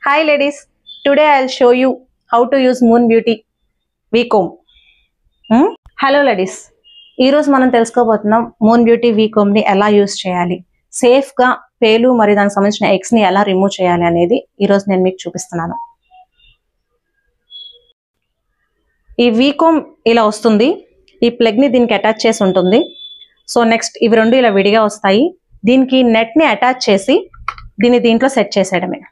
Hi ladies, today I'll show you how to use Moon Beauty V-Comb. Hello ladies, ఈ రోజు మనం తెలుసుకోబోతున్నాం Moon Beauty V-Comb ని ఎలా యూస్ చేయాలి, సేఫ్ గా పేలు మరి దానికి సంబంధించిన ఎగ్స్ ని ఎలా రిమూవ్ చేయాలి అనేది ఈ రోజు నేను మీకు చూపిస్తున్నాను. ఈ V-Comb ఇలా వస్తుంది. ఈ ప్లగ్ ని దీనికి అటాచ్ చేసి ఉంటుంది. సో నెక్స్ట్ ఇవి రెండు ఇలా విడిగా వస్తాయి. దీనికి నెట్ ని అటాచ్ చేసి దీన్ని దీంట్లో సెట్ చేసేయడమే.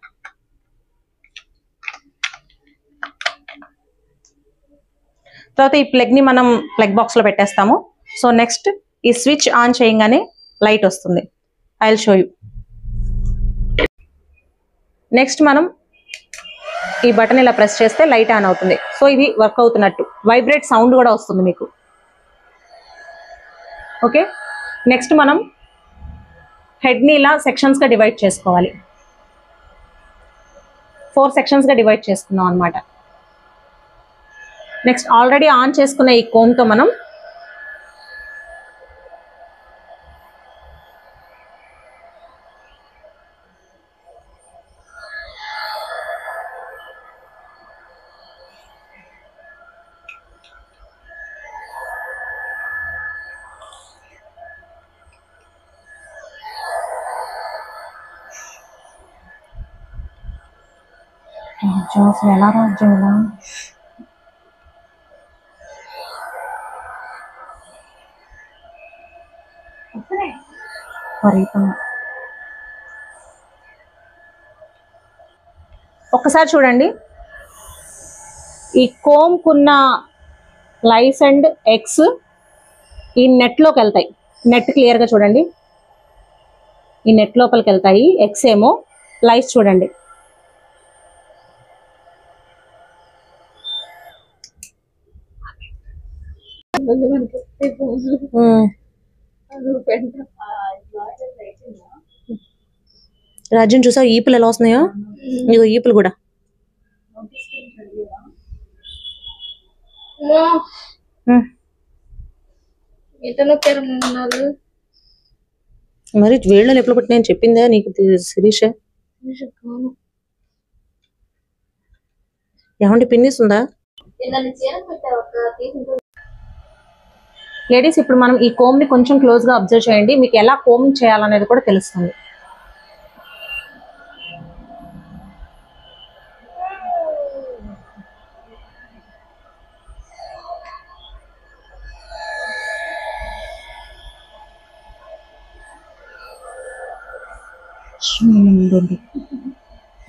తర్వాత ఈ ప్లగ్ ని మనం ప్లగ్ బాక్స్ లో పెట్టేస్తాము. సో నెక్స్ట్ ఈ స్విచ్ ఆన్ చేయగానే లైట్ వస్తుంది. I will show you. Next మనం ఈ బటన్ ఇలా ప్రెస్ చేస్తే లైట్ ఆన్ అవుతుంది. సో ఇది వర్క్ అవుతున్నట్టు వైబ్రేట్ సౌండ్ కూడా వస్తుంది మీకు. ఓకే, నెక్స్ట్ మనం హెడ్ ని ఇలా సెక్షన్స్ గా డివైడ్ చేసుకోవాలి. 4 సెక్షన్స్ గా డివైడ్ చేసుకున్నాం అనమాట. నెక్స్ట్ ఆల్రెడీ ఆన్ చేసుకున్న ఈ కోమ్ తో మనం ఎలా రాజ్యం ఇలా ఒక్కసారి చూడండి. ఈ కోమ్ కున్న లైస్ అండ్ ఎగ్స్ ఈ నెట్ లోకి వెళ్తాయి. నెట్ క్లియర్ గా చూడండి, ఈ నెట్ లోపలికి వెళ్తాయి. ఎగ్స్ ఏమో లైస్ చూడండి. రాజ్యం చూసావు ఈపులు ఎలా వస్తున్నాయో? ఇగో ఈపులు కూడా. మరి వేళ్ళని ఎప్పుడు పట్టి నేను చెప్పిందా నీకు శిరీష? ఏమంటే పిన్నిస్ ఉందా? లేడీస్, ఇప్పుడు మనం ఈ కోమ్ ని కొంచెం క్లోజ్ గా అబ్జర్వ్ చేయండి. మీకు ఎలా కోమ్ చేయాలనేది కూడా తెలుస్తుంది.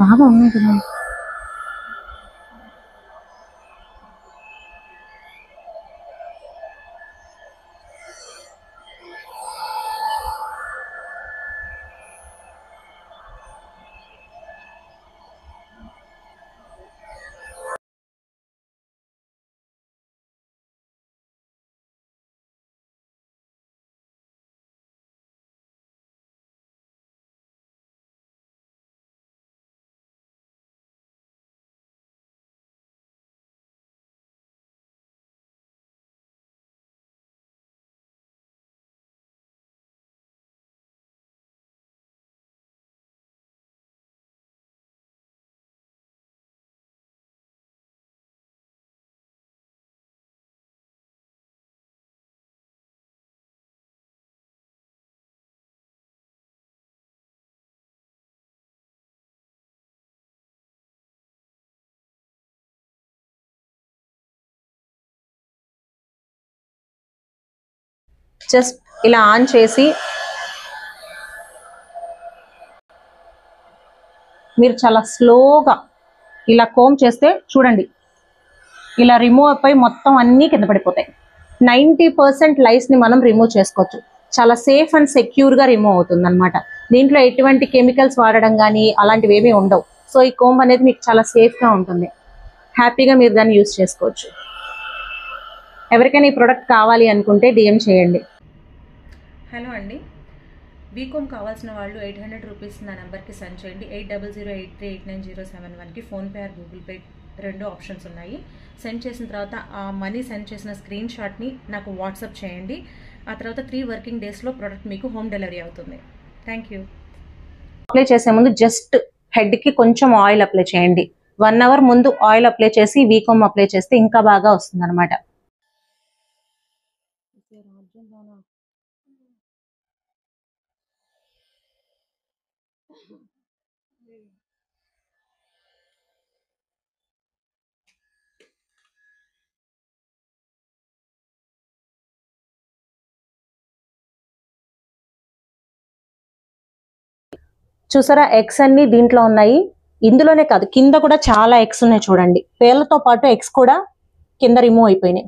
బాగా ఉన్నాయి కదా. జస్ట్ ఇలా ఆన్ చేసి మీరు చాలా స్లోగా ఇలా కోమ్ చేస్తే చూడండి, ఇలా రిమూవ్ అయిపోయి మొత్తం అన్నీ కింద పడిపోతాయి. 90% లైస్ ని మనం రిమూవ్ చేసుకోవచ్చు. చాలా సేఫ్ అండ్ సెక్యూర్ గా రిమూవ్ అవుతుంది అనమాట. దీంట్లో ఎటువంటి కెమికల్స్ వాడడం కానీ అలాంటివి ఏమీ ఉండవు. సో ఈ కోమ్ అనేది మీకు చాలా సేఫ్ గా ఉంటుంది. హ్యాపీగా మీరు దాన్ని యూజ్ చేసుకోవచ్చు. ఎవరికైనా ఈ ప్రోడక్ట్ కావాలి అనుకుంటే DM చేయండి. హలో అండి, V-Comb కావాల్సిన వాళ్ళు 800 రూపీస్ నా నెంబర్కి సెండ్ చేయండి. 8008389071కి PhonePe or Google Pay 2 options ఉన్నాయి. సెండ్ చేసిన తర్వాత ఆ మనీ సెండ్ చేసిన స్క్రీన్ షాట్ని నాకు వాట్సాప్ చేయండి. ఆ తర్వాత 3 వర్కింగ్ డేస్లో ప్రోడక్ట్ మీకు హోమ్ డెలివరీ అవుతుంది. Thank you. అప్లై చేసే ముందు జస్ట్ హెడ్ కి కొంచెం ఆయిల్ అప్లై చేయండి. 1 అవర్ ముందు ఆయిల్ అప్లై చేసి వీకోమ్ అప్లై చేస్తే ఇంకా బాగా వస్తుంది అనమాట. చూసారా ఎగ్స్ అన్ని దీంట్లో ఉన్నాయి. ఇందులోనే కాదు కింద కూడా చాలా ఎగ్స్ ఉన్నాయి చూడండి. పేర్లతో పాటు ఎగ్స్ కూడా కింద రిమూవ్ అయిపోయినాయి.